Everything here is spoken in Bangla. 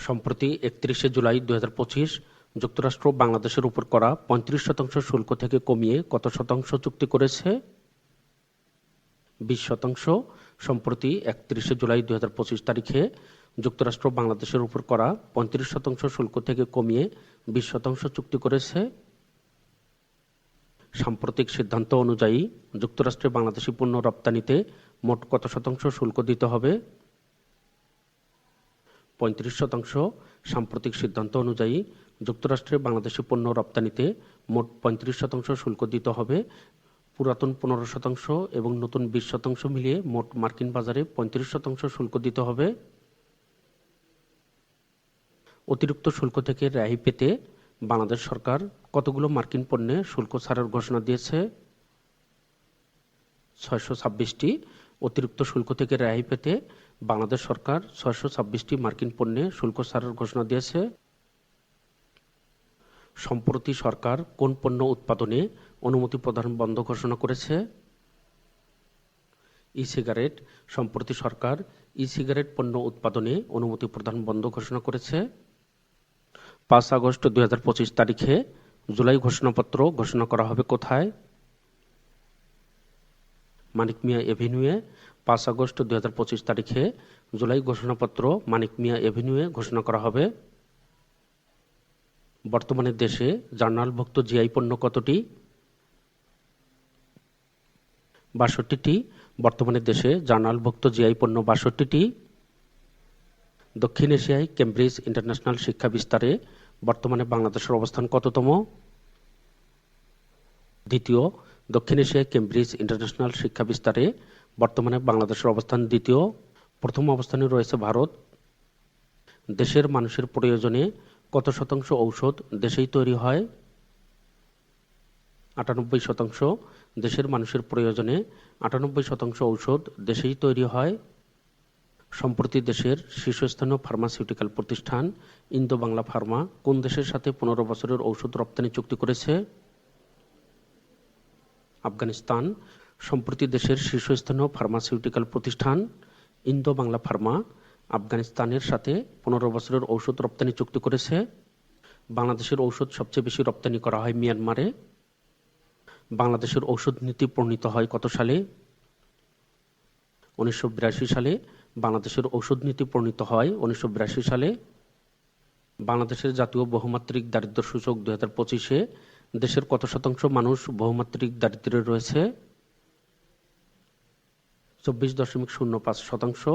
সম্প্রতি ৩১ জুলাই ২০২৫ যুক্তরাষ্ট্র বাংলাদেশের উপর করা ৩৫% শুল্ক থেকে কমিয়ে কত শতাংশ চুক্তি করেছে? ২০%। সম্প্রতি ৩১ জুলাই ২০২৫ তারিখে যুক্তরাষ্ট্র বাংলাদেশের উপর করা ৩৫% শুল্ক থেকে কমিয়ে ২০% চুক্তি করেছে। সাম্প্রতিক সিদ্ধান্ত অনুযায়ী যুক্তরাষ্ট্রে বাংলাদেশি পণ্য রপ্তানিতে মোট কত শতাংশ শুল্ক দিতে হবে? ৩৫%। সাম্প্রতিক সিদ্ধান্ত অনুযায়ী যুক্তরাষ্ট্রে বাংলাদেশি পণ্য রপ্তানিতে মোট ৩৫% শুল্ক দিতে হবে। পুরাতন 15% এবং নতুন 20% মিলিয়ে মোট মার্কিন বাজারে 35% শুল্ক দিতে হবে। অতিরিক্ত শুল্ক থেকে রেহাই পেতে বাংলাদেশ সরকার কতগুলো মার্কিন পণ্যে শুল্ক ছাড়ের ঘোষণা দিয়েছে? 626টি। অতিরিক্ত শুল্ক থেকে রেহাই পেতে বাংলাদেশ সরকার 626টি মার্কিন পণ্যে শুল্ক ছাড়ের ঘোষণা দিয়েছে। সম্প্রতি সরকার কোন পণ্য উৎপাদনে অনুমতি প্রদান বন্ধ ঘোষণা করেছে? ই-সিগারেট। সম্প্রতি সরকার ই-সিগারেট পণ্য উৎপাদনে অনুমতি প্রদান বন্ধ ঘোষণা করেছে। 5 আগস্ট 2025 তারিখে জুলাই ঘোষণাপত্র ঘোষণা করা হবে কোথায়? মানিক মিয়া এভিনিউয়ে। 5 আগস্ট 2025 তারিখে জুলাই ঘোষণাপত্র মানিক মিয়া এভিনিউয়ে ঘোষণা করা হবে। বর্তমানে দেশে জার্নালভুক্ত জিআই পণ্য কতটি? ৬২টি। বর্তমানে দেশে জার্নালভুক্ত জিআই পণ্য ৬২টি। দক্ষিণ এশিয়ায় কেমব্রিজ ইন্টারন্যাশনাল শিক্ষা বিস্তারে বর্তমানে বাংলাদেশের অবস্থান কততম? দ্বিতীয়। দক্ষিণ এশিয়ায় কেমব্রিজ ইন্টারন্যাশনাল শিক্ষা বিস্তারে বর্তমানে বাংলাদেশের অবস্থান দ্বিতীয়। প্রথম অবস্থানে রয়েছে ভারত। দেশের মানুষের প্রয়োজনে কত শতাংশ ঔষধ দেশেই তৈরি হয়? ৯৮%। দেশের মানুষের প্রয়োজনে ৯৮% ঔষধ দেশেই তৈরি হয়। সম্প্রতি দেশের শীর্ষস্থানীয় ফার্মাসিউটিক্যাল প্রতিষ্ঠান ইন্দো বাংলা ফার্মা কোন দেশের সাথে 15 বছরের ঔষধ রপ্তানি চুক্তি করেছে? আফগানিস্তান। সম্প্রতি দেশের শীর্ষস্থানীয় ফার্মাসিউটিক্যাল প্রতিষ্ঠান ইন্দো বাংলা ফার্মা আফগানিস্তানের সাথে 15 বছরের ঔষধ রপ্তানি চুক্তি করেছে। বাংলাদেশের ঔষধ সবচেয়ে বেশি রপ্তানি করা হয় মিয়ানমারে। বাংলাদেশের ঔষধ নীতি প্রণীত হয় কত সালে? 1982 সালে। বাংলাদেশের ঔষধ নীতি প্রণীত হয় 1982 সালে। বাংলাদেশের জাতীয় বহুমাত্রিক দারিদ্র্য সূচক 2025-এ দেশের কত শতাংশ মানুষ বহুমাত্রিক দারিদ্র্যে রয়েছে? 24.05%।